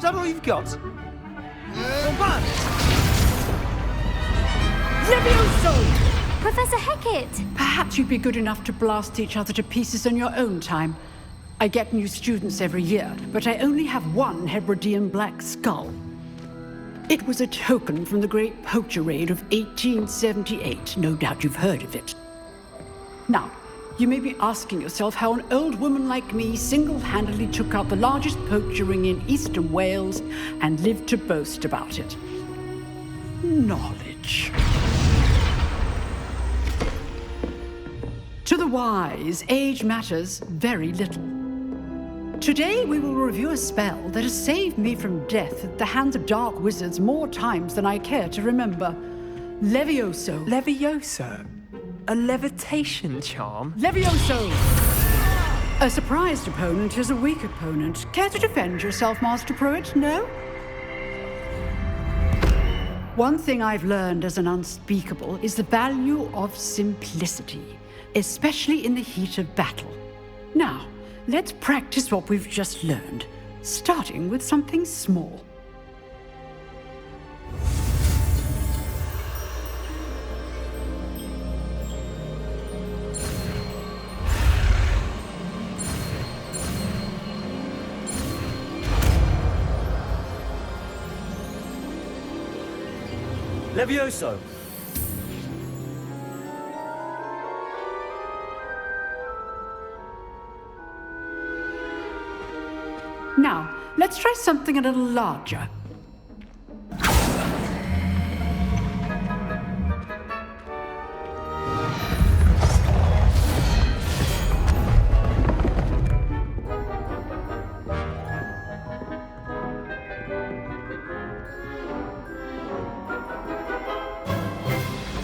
that all you've got? One! Levioso! Professor Hecat! Perhaps you'd be good enough to blast each other to pieces on your own time. I get new students every year, but I only have one Hebridean black skull. It was a token from the Great Poacher Raid of 1878. No doubt you've heard of it. Now, you may be asking yourself how an old woman like me single-handedly took out the largest poacher ring in eastern Wales and lived to boast about it. Knowledge. To the wise, age matters very little. Today we will review a spell that has saved me from death at the hands of dark wizards more times than I care to remember. Levioso. Levioso? A levitation charm? Levioso! A surprised opponent is a weak opponent. Care to defend yourself, Master Pruitt? No? One thing I've learned as an unspeakable is the value of simplicity, especially in the heat of battle. Now, let's practice what we've just learned, starting with something small. Levioso! Now, let's try something a little larger.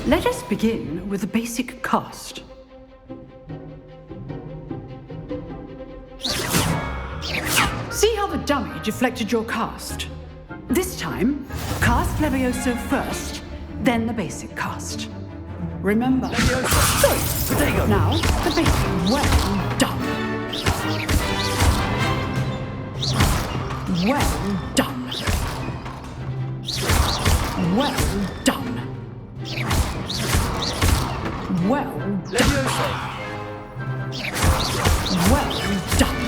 Let us begin with the basic cast. See how the dummy deflected your cast? This time, cast Levioso first, then the basic cast. Remember. Levioso! Potato! Now, the basic. Well done. Well done. Well done. Well done. Levioso! Well done.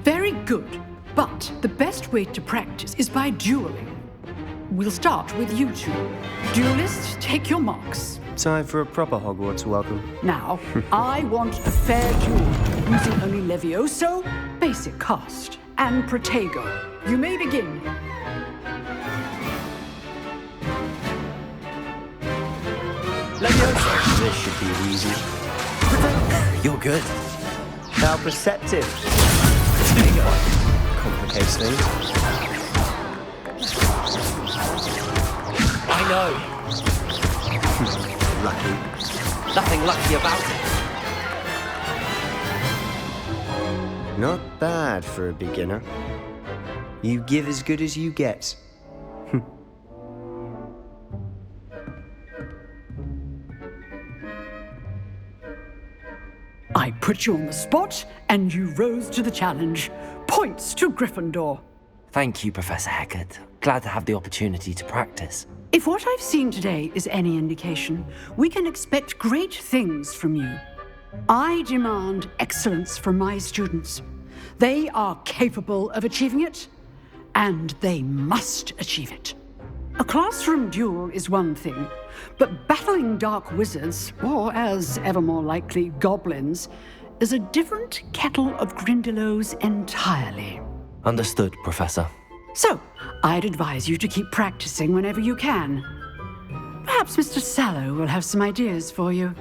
Very good, but the best way to practice is by dueling. We'll start with you two. Duelists, take your marks. Time for a proper Hogwarts welcome. Now, I want a fair duel, using only Levioso, basic cast, and Protego. You may begin. Levioso! This should be easy. You're good. How perceptive. Complicates things. I know. Lucky. Nothing lucky about it. Not bad for a beginner. You give as good as you get. I put you on the spot, and you rose to the challenge. Points to Gryffindor. Thank you, Professor Hecat. Glad to have the opportunity to practice. If what I've seen today is any indication, we can expect great things from you. I demand excellence from my students. They are capable of achieving it, and they must achieve it. A classroom duel is one thing, but battling dark wizards, or as ever more likely, goblins, is a different kettle of Grindylows entirely. Understood, Professor. So, I'd advise you to keep practicing whenever you can. Perhaps Mr. Sallow will have some ideas for you.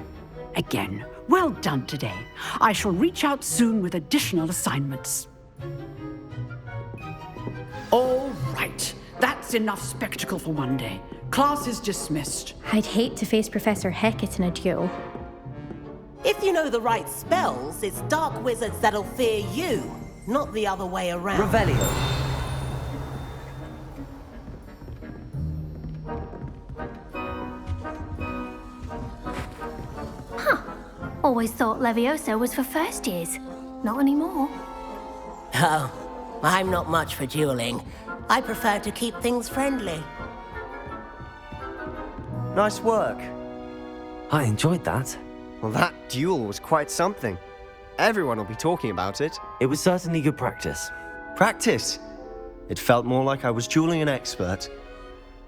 Again, well done today. I shall reach out soon with additional assignments. All right. That's enough spectacle for one day. Class is dismissed. I'd hate to face Professor Hecat in a duel. If you know the right spells, it's dark wizards that'll fear you, not the other way around. Revelio. Always thought Levioso was for first years. Not anymore. Oh, I'm not much for dueling. I prefer to keep things friendly. Nice work. I enjoyed that. Well, that duel was quite something. Everyone will be talking about it. It was certainly good practice. Practice. It felt more like I was dueling an expert.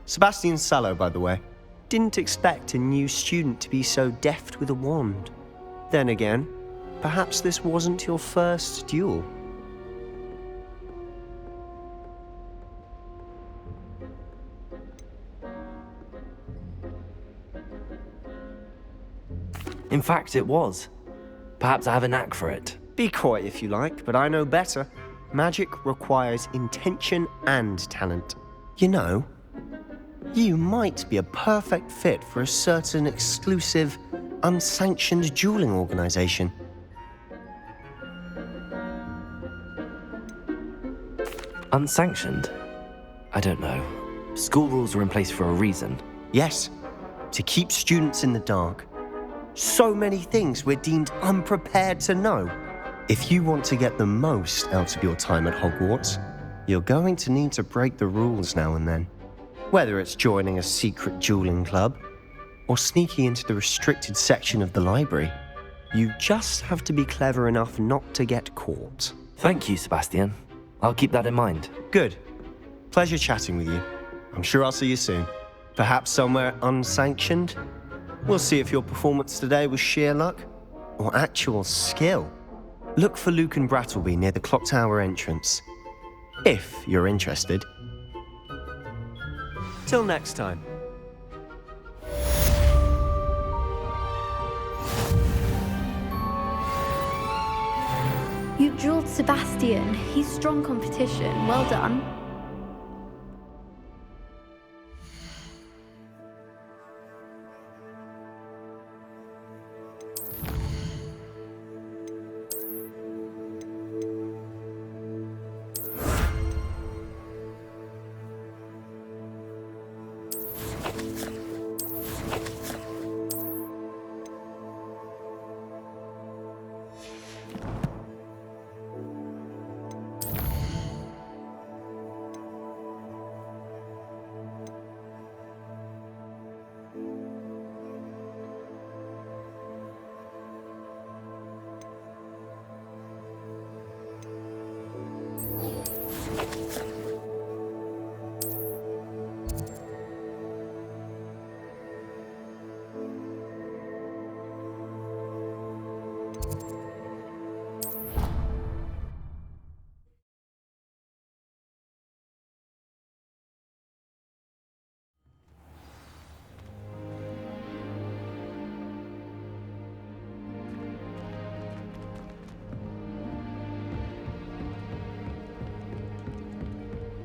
Sebastian Sallow, by the way. Didn't expect a new student to be so deft with a wand. Then again, perhaps this wasn't your first duel. In fact, it was. Perhaps I have a knack for it. Be coy if you like, but I know better. Magic requires intention and talent. You know, you might be a perfect fit for a certain exclusive, unsanctioned dueling organization. Unsanctioned? I don't know. School rules are in place for a reason. Yes, to keep students in the dark. So many things we're deemed unprepared to know. If you want to get the most out of your time at Hogwarts, you're going to need to break the rules now and then. Whether it's joining a secret dueling club or sneaking into the restricted section of the library, you just have to be clever enough not to get caught. Thank you, Sebastian. I'll keep that in mind. Good. Pleasure chatting with you. I'm sure I'll see you soon. Perhaps somewhere unsanctioned? We'll see if your performance today was sheer luck or actual skill. Look for Luke and Brattleby near the clock tower entrance, if you're interested. Till next time. You dueled Sebastian. He's strong competition. Well done.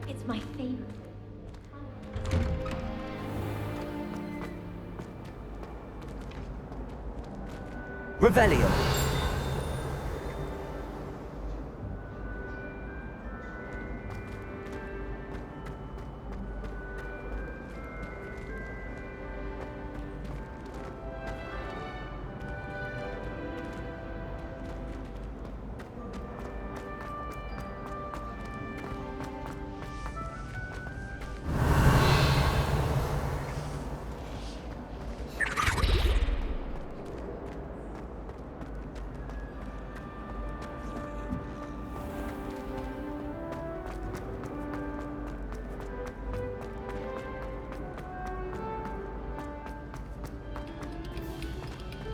It's my favorite. Revelio.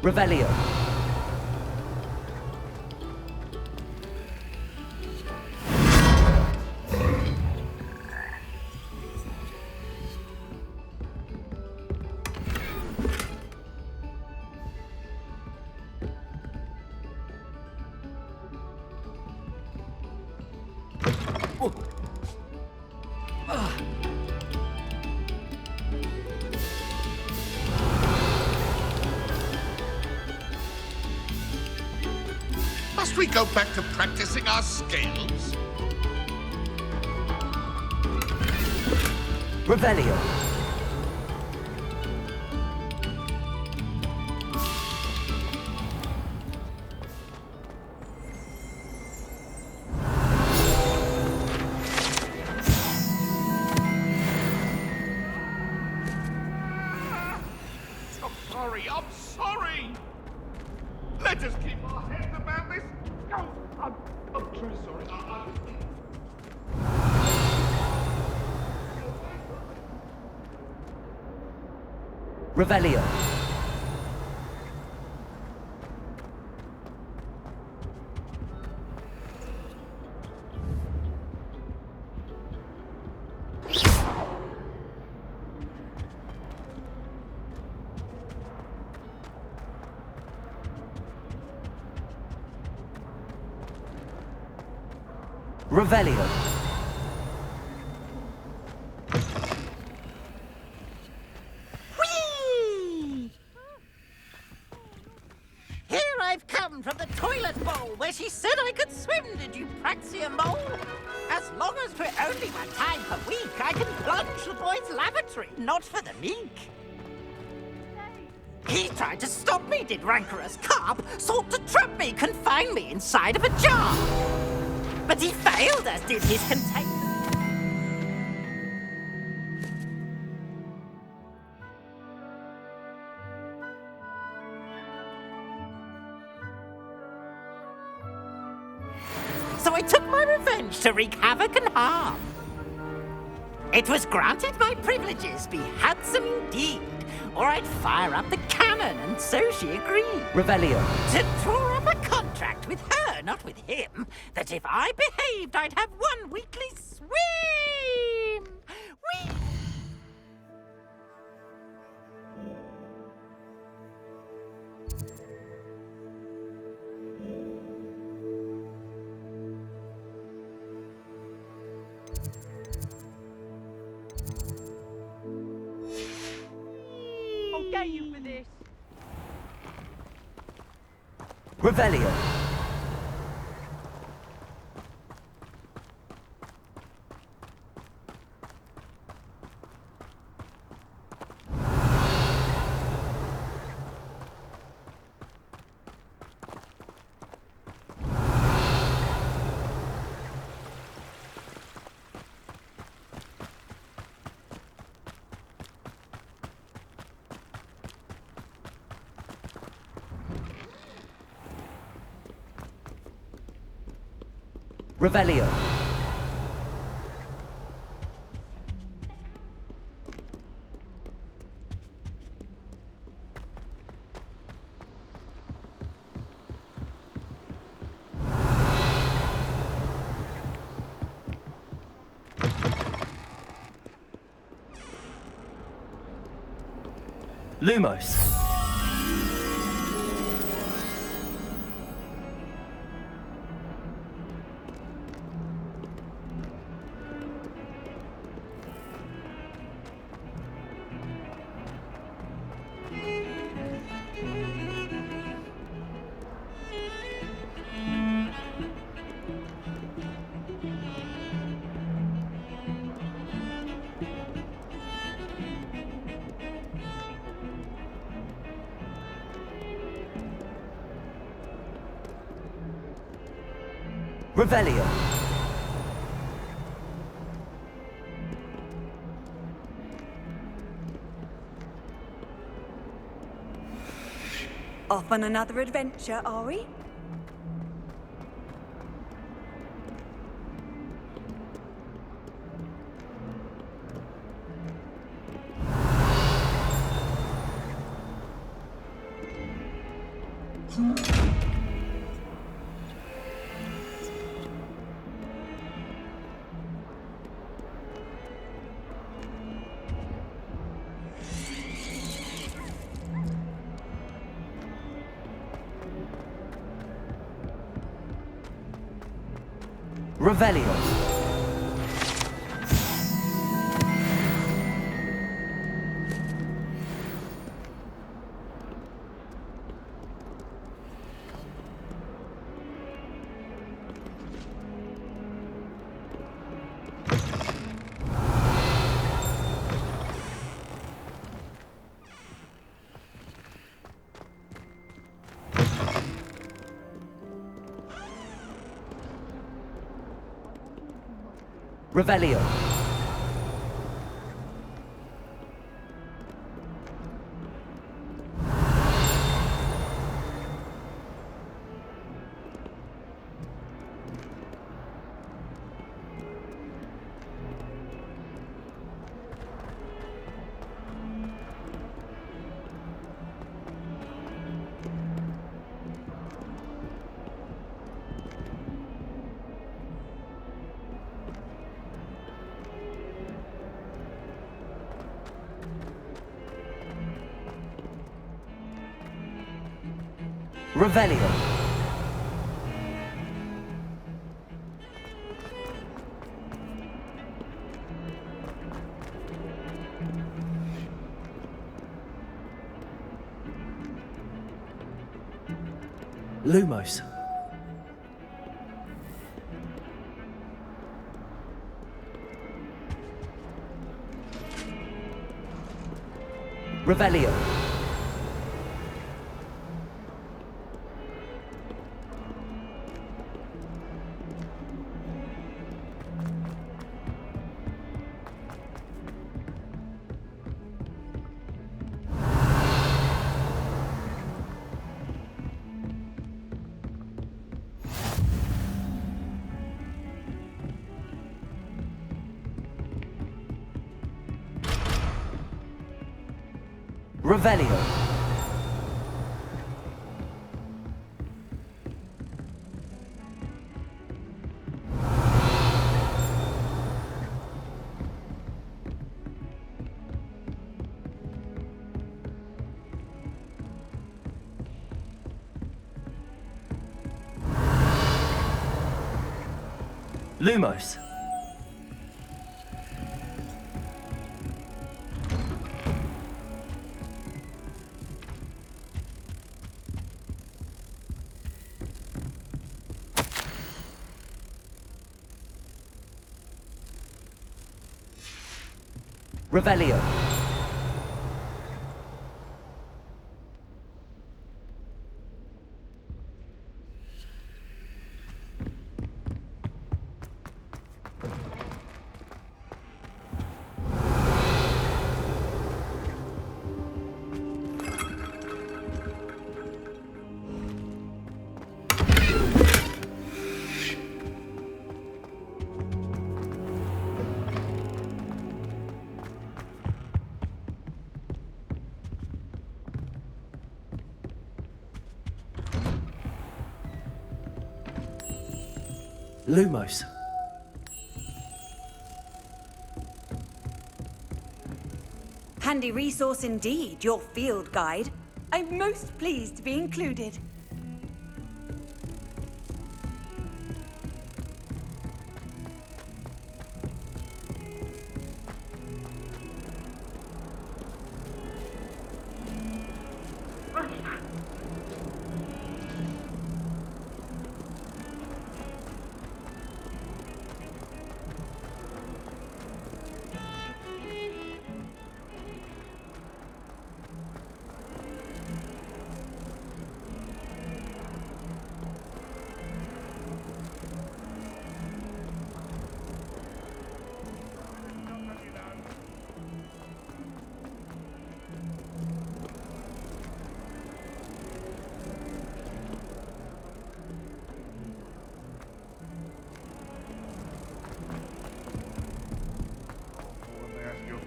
Revelio. Must we go back to practicing our scales? Revelio. sorry. I'm sorry. Let us keep our heads about this. Oh, I'm truly sorry. Revelio. Revelio. Whee! Here I've come from the toilet bowl where she said I could swim, did you praxia mole? As long as for only one time per week, I can plunge the boy's lavatory, not for the meek. He tried to stop me, did rancorous carp, sought to trap me, confine me inside of a jar. But he failed, as did his container. So I took my revenge to wreak havoc and harm. It was granted my privileges be handsome indeed, or I'd fire up the cannon, and so she agreed. Revelio. To draw up a contract with her, not with him, that if I behaved, I'd have one weekly swim. Whee! I'll get you for this. Revelio. Revelio. Lumos. Revelio. Off on another adventure, are we? Revelio. Revelio. Revelio. Lumos. Revelio. Revelio. Lumos. Revelio. Lumos. Handy resource indeed, your field guide. I'm most pleased to be included.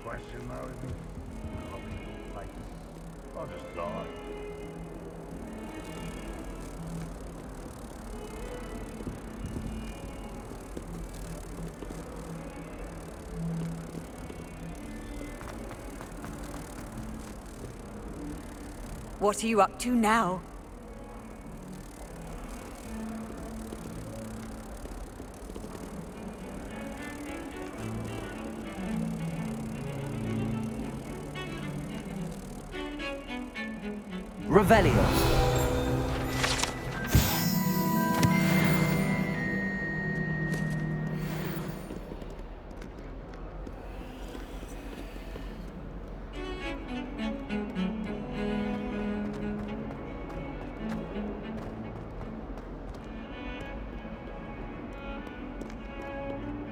Question though, isn't it? Like, I'll just die. What are you up to now? Revelio.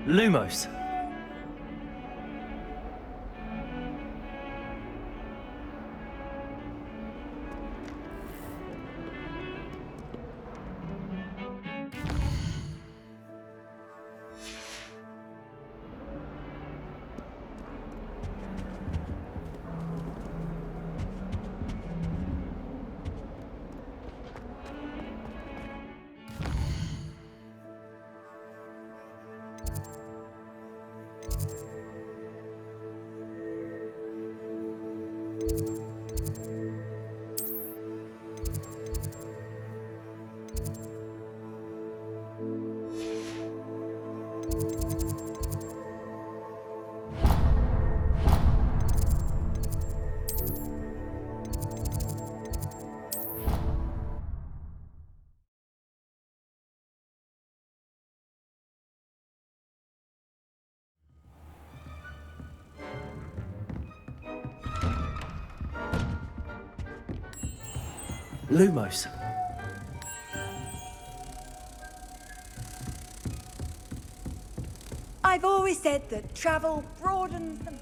Lumos. Lumos. I've always said that travel broadens the mind.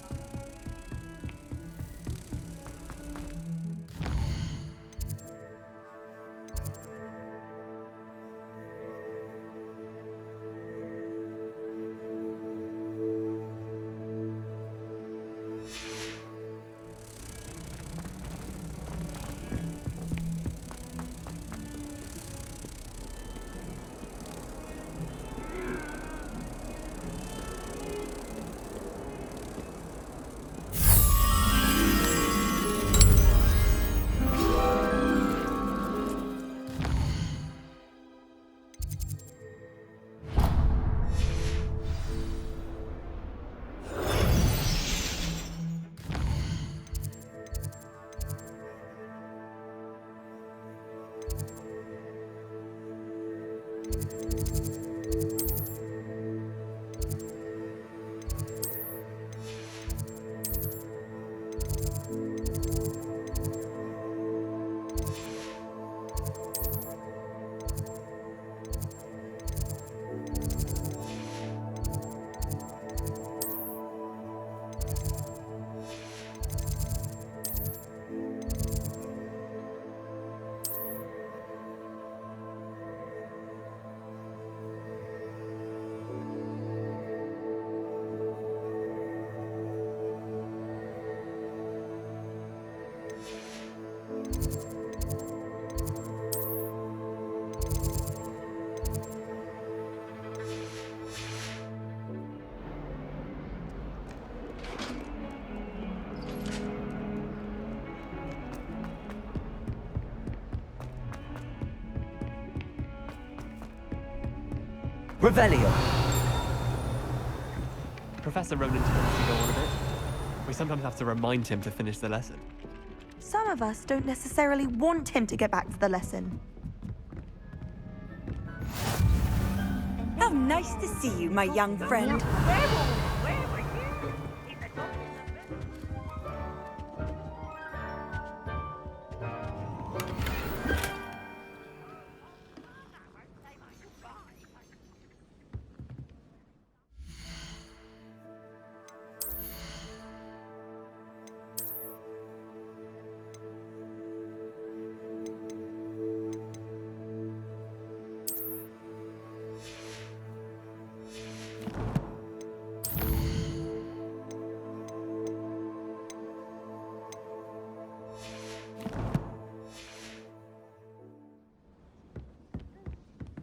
Revelio. Professor Ronan tends to go on a bit. We sometimes have to remind him to finish the lesson. Some of us don't necessarily want him to get back to the lesson. How nice to see you, my young friend.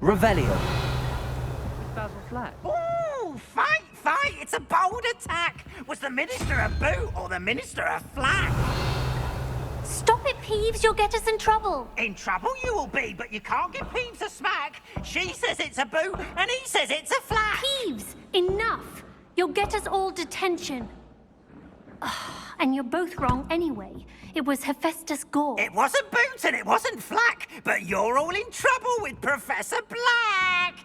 Revelio. Basil Flack. Ooh, fight, fight! It's a bold attack! Was the Minister a boot or the Minister a flack? Stop it, Peeves. You'll get us in trouble. In trouble you will be, but you can't give Peeves a smack. She says it's a boot, and he says it's a flack. Peeves, enough. You'll get us all detention. And you're both wrong anyway. It was Hephaestus Gore. It wasn't boot and it wasn't flack, but you're all in trouble with Professor Black.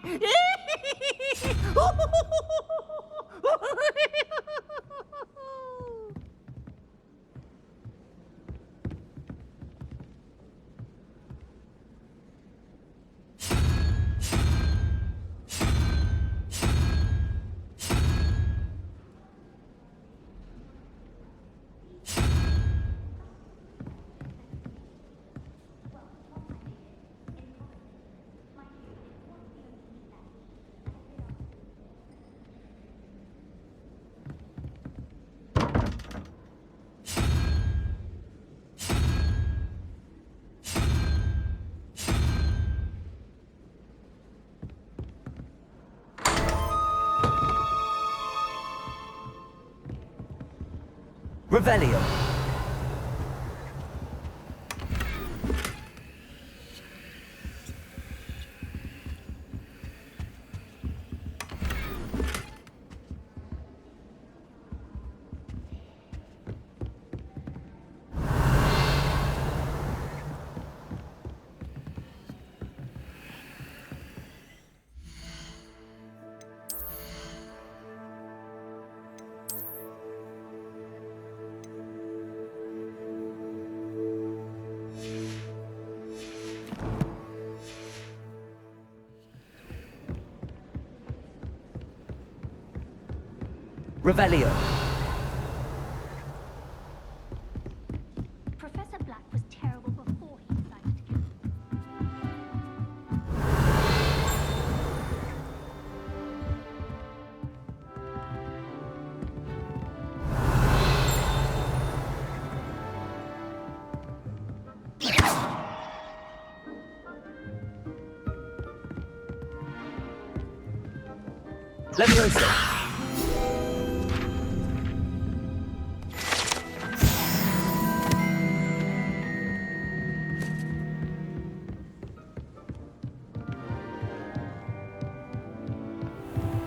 Revelio. Revelio. Professor Black was terrible before he decided to kill me. Leviosa.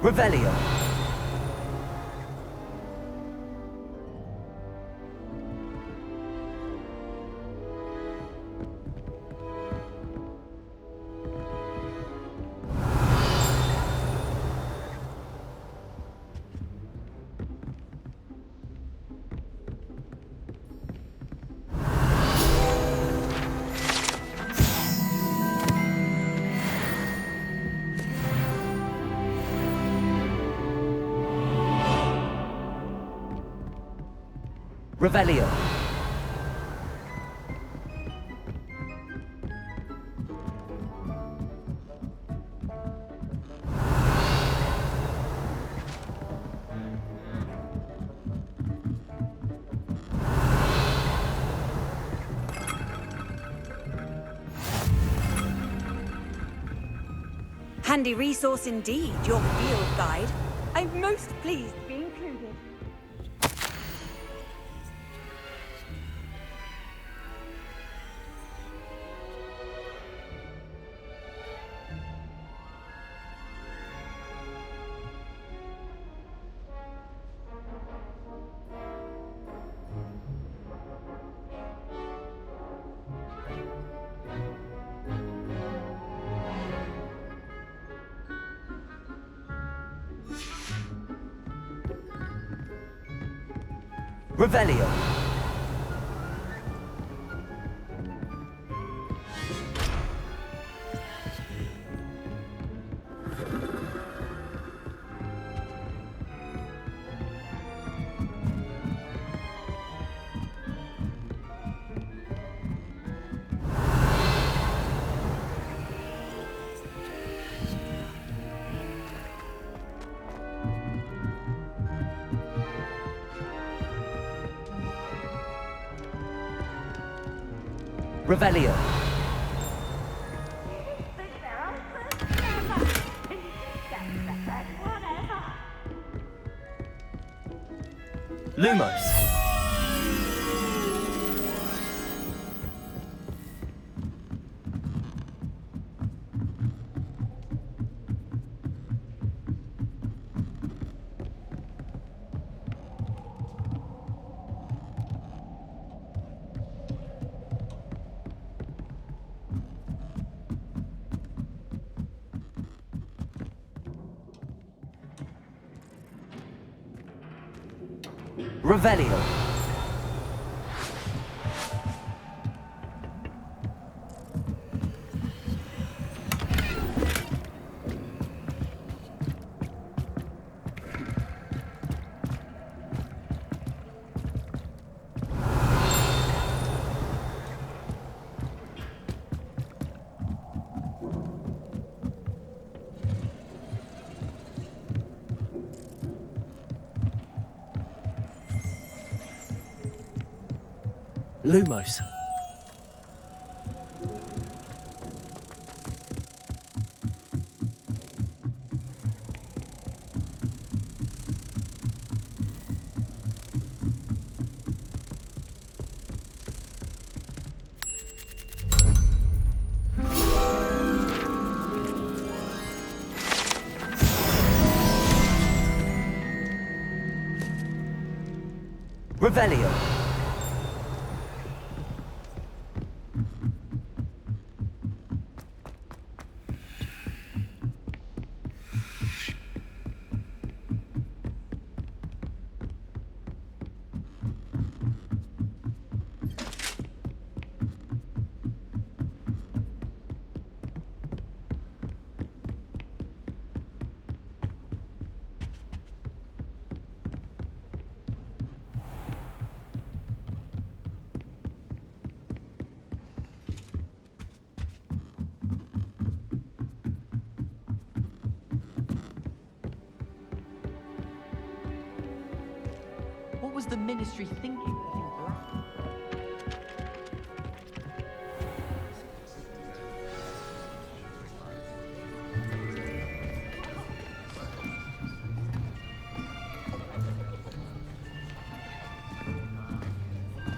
Revelio. Revelio. Handy resource indeed, your field guide. I'm most pleased to be included. Revelio. Revelio. Lumos. Revelio. Lumos. Revelio. was the Ministry thinking?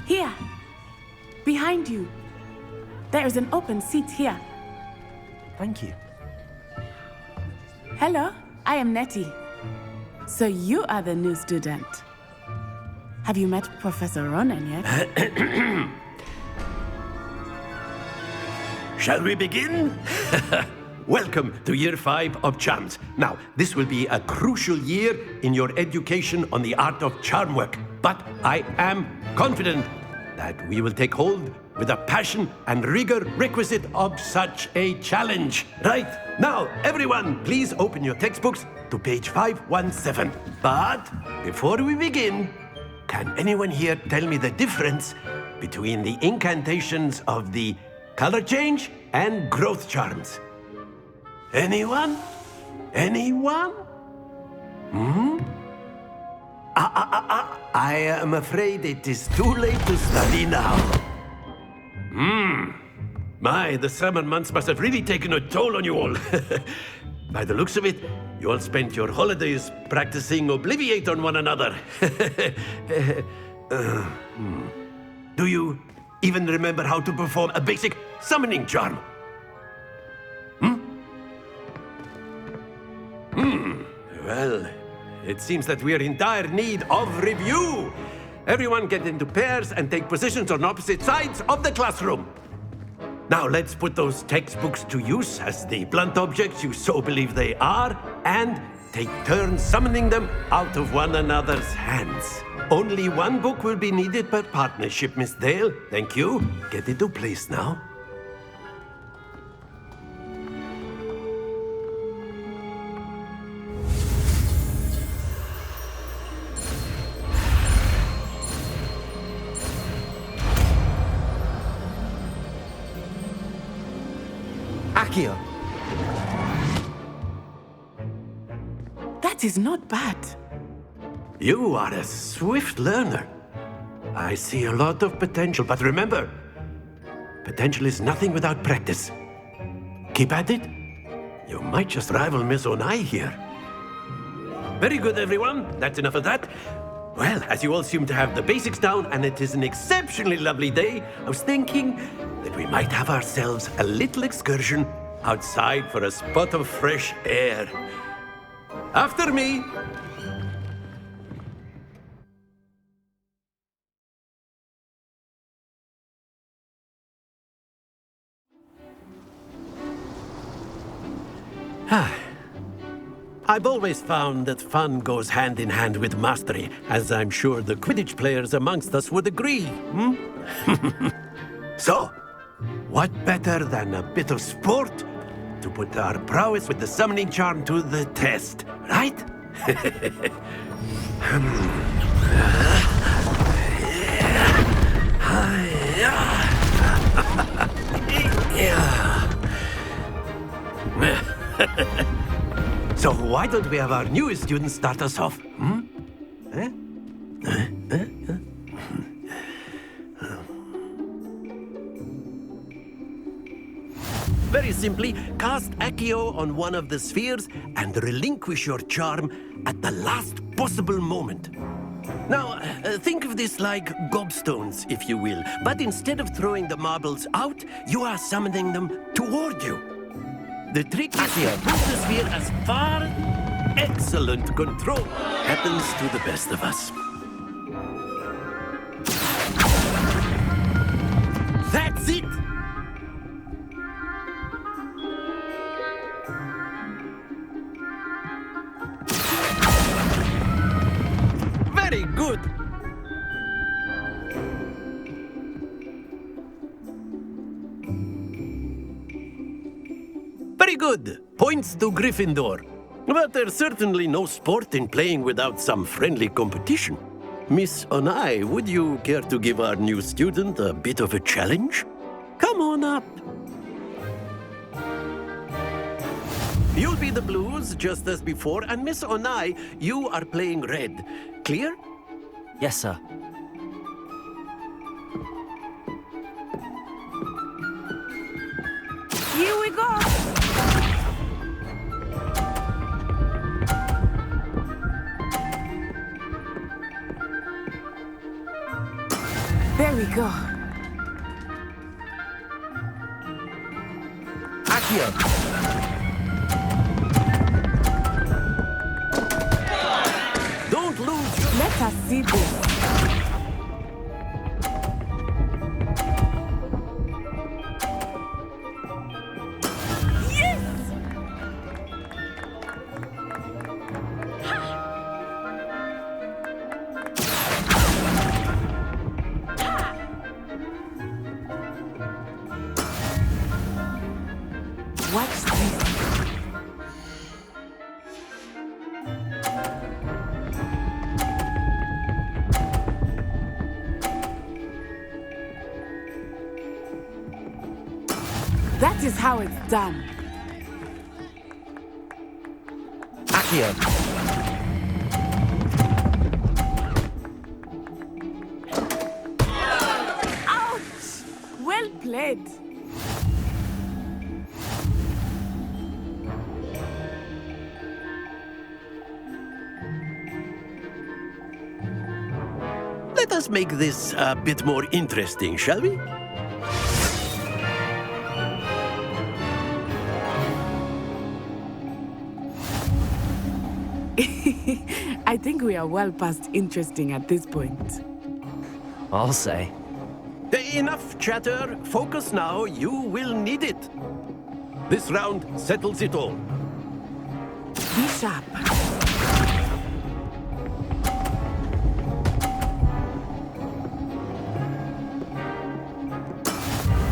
Here, behind you. There is an open seat here. Thank you. Hello, I am Nettie. So you are the new student. Have you met Professor Ronan yet? Shall we begin? Welcome to Year 5 of Charms. Now, this will be a crucial year in your education on the art of charm work. But I am confident that we will take hold with the passion and rigor requisite of such a challenge. Right, now, everyone, please open your textbooks to page 517. But before we begin, can anyone here tell me the difference between the incantations of the color change and growth charms? Anyone? Anyone? I am afraid it is too late to study now. My, the summer months must have really taken a toll on you all. By the looks of it, you all spent your holidays practicing Obliviate on one another. Do you even remember how to perform a basic summoning charm? Well, it seems that we are in dire need of review. Everyone get into pairs and take positions on opposite sides of the classroom. Now let's put those textbooks to use as the blunt objects you so believe they are, and take turns summoning them out of one another's hands. Only one book will be needed per partnership, Miss Dale. Thank you. Get into place now. Accio. That is not bad. You are a swift learner. I see a lot of potential, but remember, potential is nothing without practice. Keep at it. You might just rival Miss Onai here. Very good, everyone. That's enough of that. Well, as you all seem to have the basics down, and it is an exceptionally lovely day, I was thinking that we might have ourselves a little excursion outside for a spot of fresh air. After me. I've always found that fun goes hand in hand with mastery, as I'm sure the Quidditch players amongst us would agree. So, what better than a bit of sport to put our prowess with the summoning charm to the test, right? So why don't we have our newest student start us off? Very simply, cast Accio on one of the spheres and relinquish your charm at the last possible moment. Now, think of this like gobstones, if you will, but instead of throwing the marbles out, you are summoning them toward you. The trick is to push the sphere as far. Excellent control. Happens to the best of us. That's it! Very good! Very good. Points to Gryffindor. But there's certainly no sport in playing without some friendly competition. Miss Onai, would you care to give our new student a bit of a challenge? Come on up. You'll be the blues, just as before, and Miss Onai, you are playing red. Clear? Yes, sir. Here we go! There we go. Accio. Don't lose your... Let us see this. Watch this. That is how it's done. Accio. Ouch! Well played. Let us make this a bit more interesting, shall we? I think we are well past interesting at this point. I'll say. Enough chatter. Focus now. You will need it. This round settles it all. Be sharp.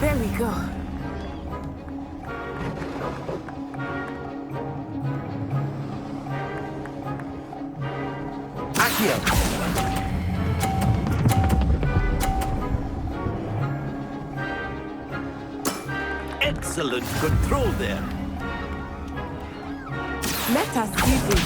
There we go. Accio. Excellent control there. Let us see this.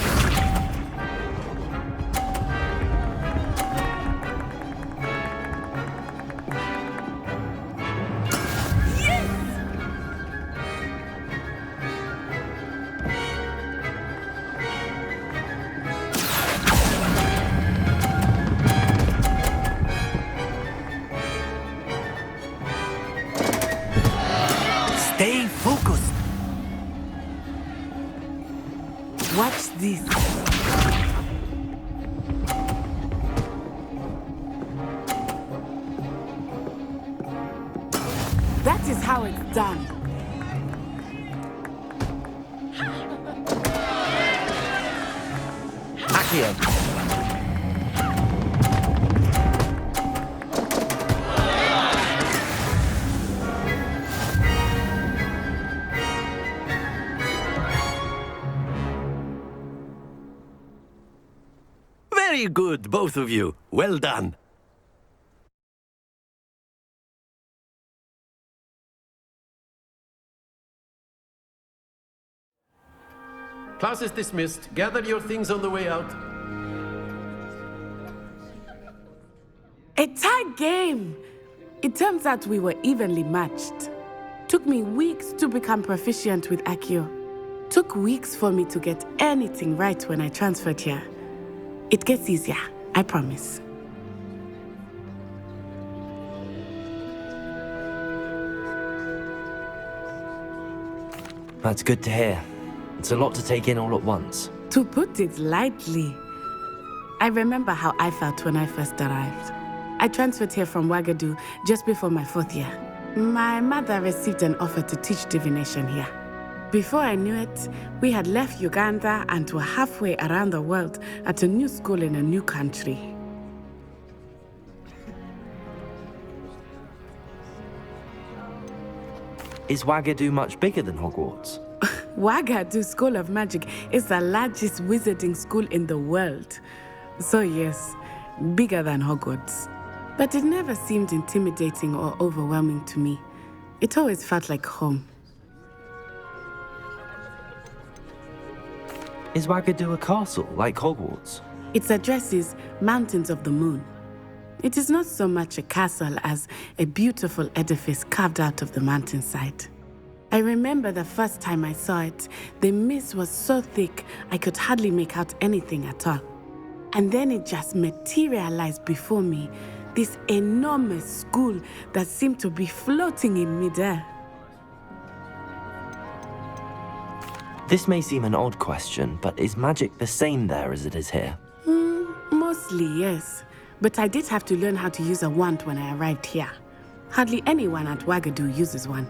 Stay focused. Watch this. That is how it's done. Accio. Very good, both of you. Well done. Class is dismissed. Gather your things on the way out. A tight game. It turns out we were evenly matched. Took me weeks to become proficient with Accio. Took weeks for me to get anything right when I transferred here. It gets easier, I promise. That's good to hear. It's a lot to take in all at once. To put it lightly, I remember how I felt when I first arrived. I transferred here from Ouagadougou just before my 4th year. My mother received an offer to teach divination here. Before I knew it, we had left Uganda and were halfway around the world at a new school in a new country. Is Ouagadougou much bigger than Hogwarts? Ouagadougou School of Magic is the largest wizarding school in the world. So yes, bigger than Hogwarts. But it never seemed intimidating or overwhelming to me. It always felt like home. Is Ouagadougou a castle, like Hogwarts? Its address is Mountains of the Moon. It is not so much a castle as a beautiful edifice carved out of the mountainside. I remember the first time I saw it, the mist was so thick I could hardly make out anything at all. And then it just materialized before me, this enormous school that seemed to be floating in midair. This may seem an odd question, but is magic the same there as it is here? Mostly, yes. But I did have to learn how to use a wand when I arrived here. Hardly anyone at Wagadu uses one.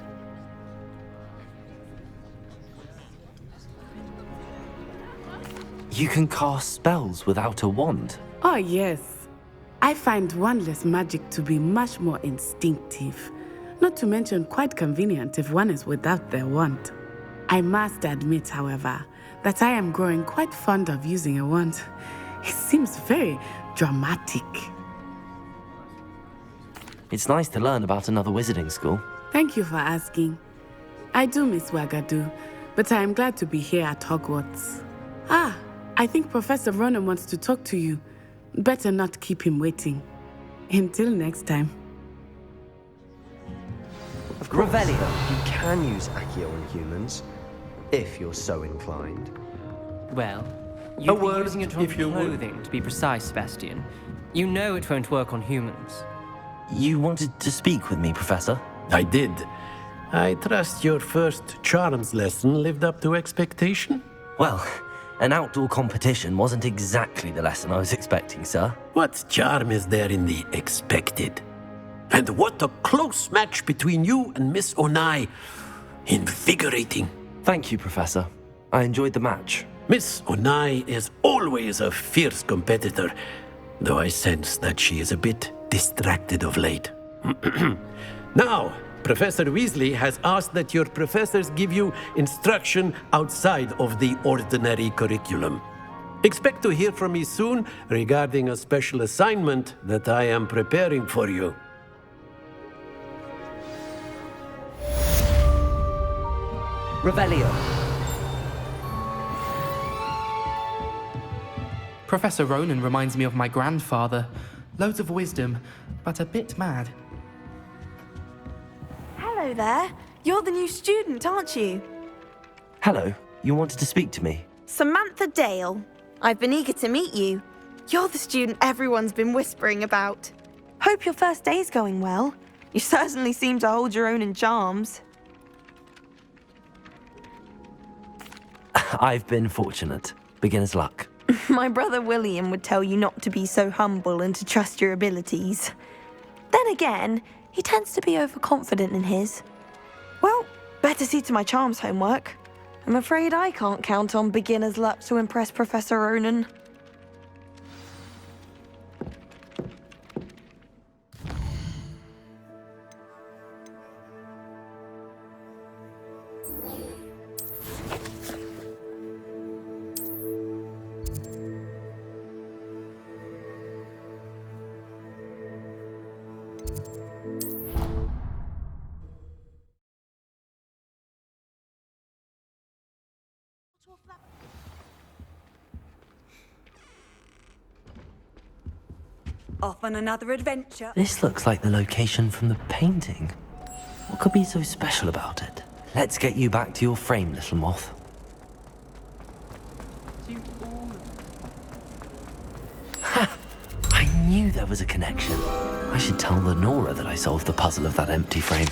You can cast spells without a wand? Oh, yes. I find wandless magic to be much more instinctive. Not to mention quite convenient if one is without their wand. I must admit, however, that I am growing quite fond of using a wand. It seems very dramatic. It's nice to learn about another wizarding school. Thank you for asking. I do miss Wagadu, but I am glad to be here at Hogwarts. I think Professor Ronan wants to talk to you. Better not keep him waiting. Until next time. Revelio, you can use Accio on humans, if you're so inclined. Well, you'd be using it on clothing, to be precise, Sebastian. You know it won't work on humans. You wanted to speak with me, Professor? I did. I trust your first charms lesson lived up to expectation? Well, an outdoor competition wasn't exactly the lesson I was expecting, sir. What charm is there in the expected? And what a close match between you and Miss Onai. Invigorating. Thank you, Professor. I enjoyed the match. Miss Onai is always a fierce competitor, though I sense that she is a bit distracted of late. Now, Professor Weasley has asked that your professors give you instruction outside of the ordinary curriculum. Expect to hear from me soon regarding a special assignment that I am preparing for you. Revelio. Professor Ronan reminds me of my grandfather. Loads of wisdom, but a bit mad. Hello there. You're the new student, aren't you? Hello, you wanted to speak to me? Samantha Dale. I've been eager to meet you. You're the student everyone's been whispering about. Hope your first day's going well. You certainly seem to hold your own in charms. I've been fortunate. Beginner's luck. My brother William would tell you not to be so humble and to trust your abilities. Then again, he tends to be overconfident in his. Well, better see to my charms homework. I'm afraid I can't count on beginner's luck to impress Professor Ronan. Off on another adventure. This looks like the location from the painting. What could be so special about it? Let's get you back to your frame, little moth. Ha! I knew there was a connection. I should tell Lenora that I solved the puzzle of that empty frame.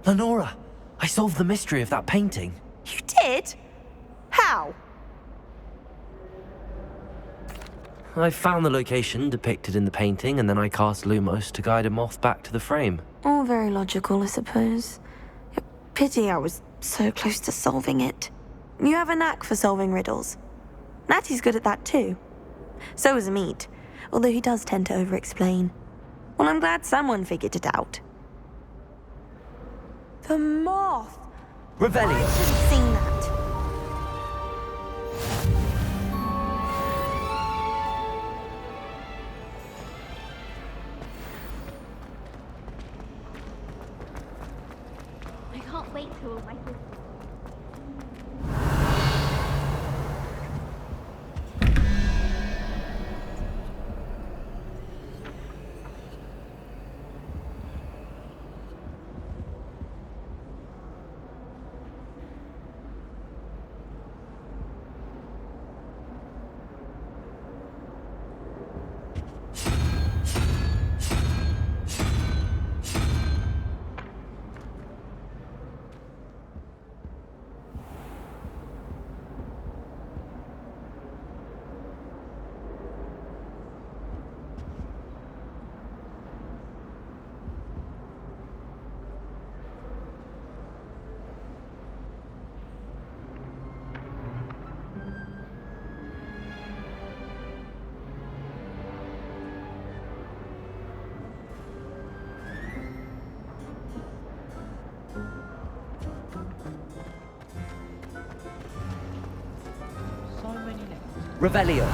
Lenora, I solved the mystery of that painting. You did? How? I found the location depicted in the painting, and then I cast Lumos to guide a moth back to the frame. All very logical, I suppose. Pity I was so close to solving it. You have a knack for solving riddles. Natty's good at that too. So is Amit, although he does tend to over-explain. Well, I'm glad someone figured it out. The moth! Revelio. I should have seen that. I can't wait till my sister. Revelio.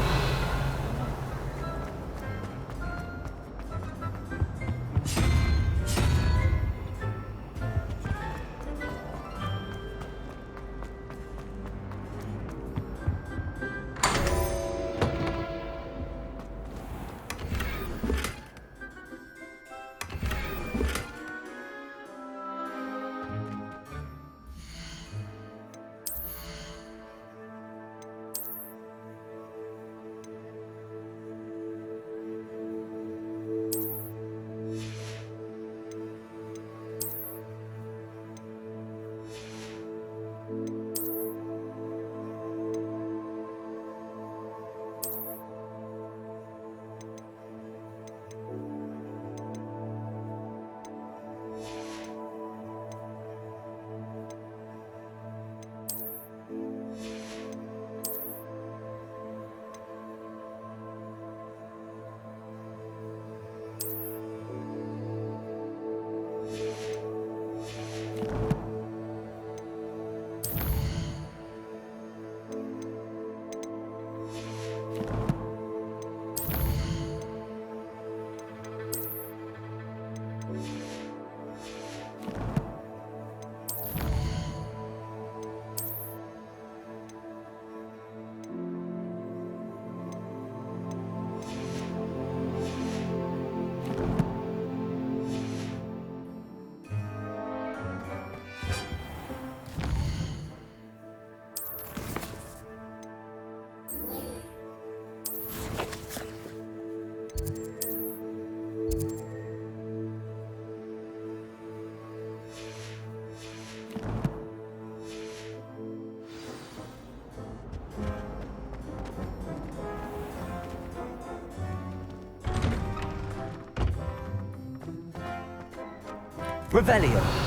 Revelio.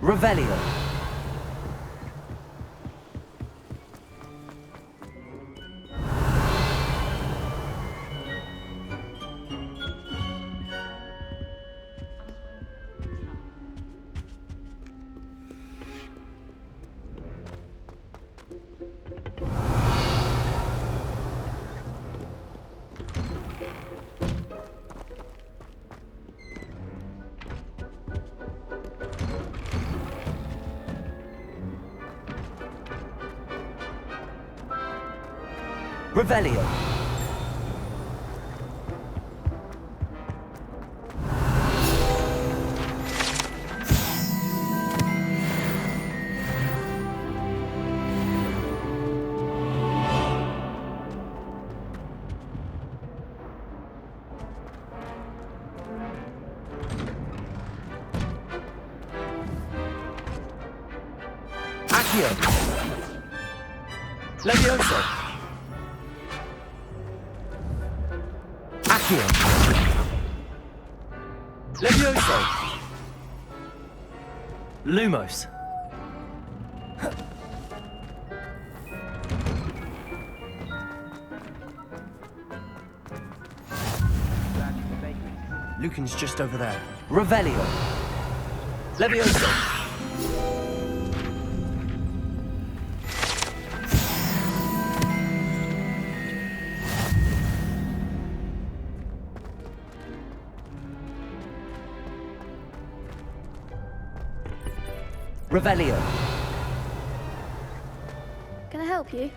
Revelio. Revelio. Accio. Levioso. Accio. Levioso. Lumos. Lucan's just over there. Revelio. Levioso. Revelio. Can I help you?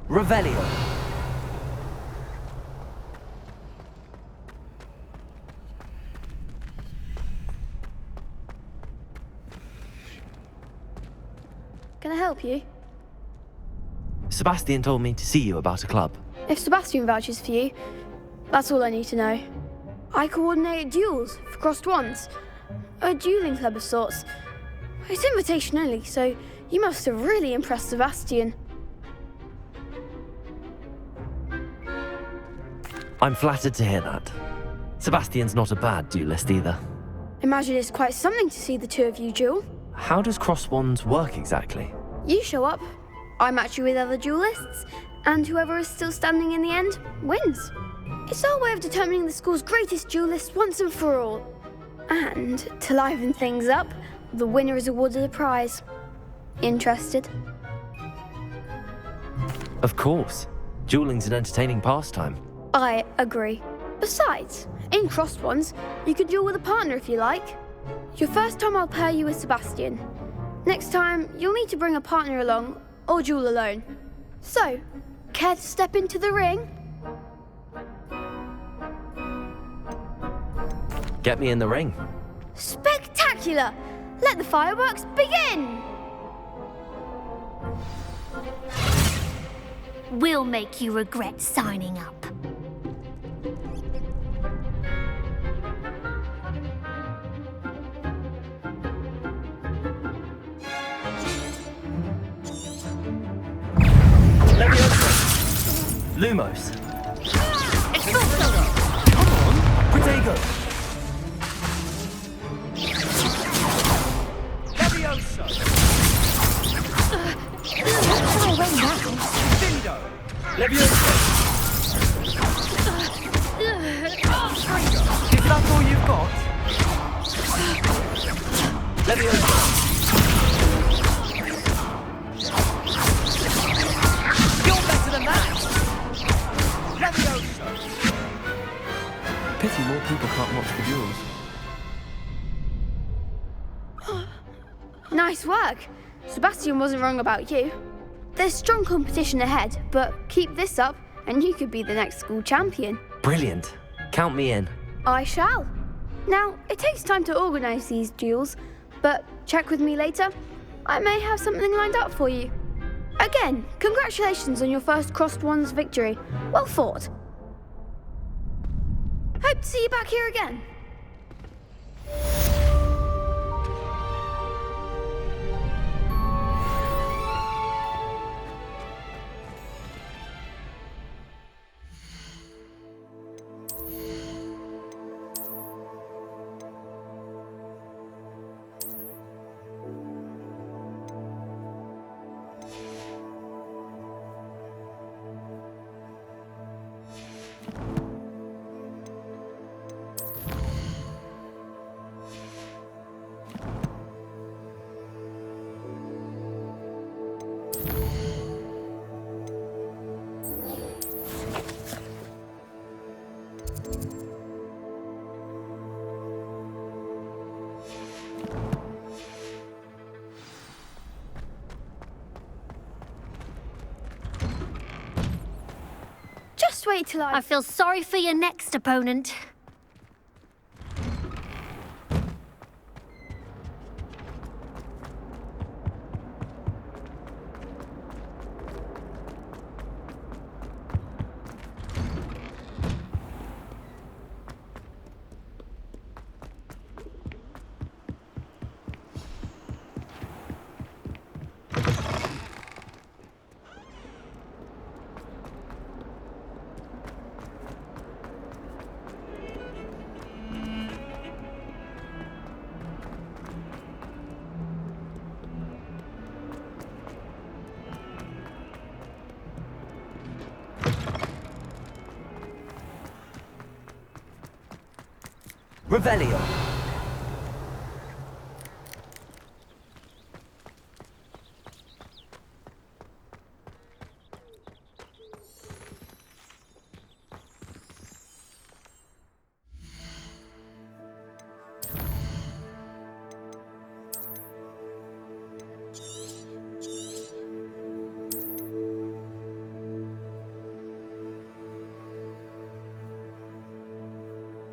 Revelio. Can I help you? Sebastian told me to see you about a club. If Sebastian vouches for you, that's all I need to know. I coordinate duels for crossed wands. A dueling club of sorts. It's invitation only, so you must have really impressed Sebastian. I'm flattered to hear that. Sebastian's not a bad duelist either. Imagine it's quite something to see the two of you duel. How does cross wands work exactly? You show up, I match you with other duelists, and whoever is still standing in the end wins. It's our way of determining the school's greatest duelist once and for all. And to liven things up, the winner is awarded a prize. Interested? Of course. Dueling's an entertaining pastime. I agree. Besides, in crossed ones, you can duel with a partner if you like. Your first time I'll pair you with Sebastian. Next time, you'll need to bring a partner along, or duel alone. So, care to step into the ring? Get me in the ring. Spectacular! Let the fireworks begin! We'll make you regret signing up. Lumos. Come on, Protego. Levioso. Oh, wait now. Dindo. Levioso. Is that all you've got? Levioso. You're better than that. Pity more people can't watch the duels. Nice work. Sebastian wasn't wrong about you. There's strong competition ahead, but keep this up and you could be the next school champion. Brilliant. Count me in. I shall. Now, it takes time to organise these duels, but check with me later. I may have something lined up for you. Again, congratulations on your first crossed wands victory. Well fought. Hope to see you back here again. Just wait till I feel sorry for your next opponent. Revelio.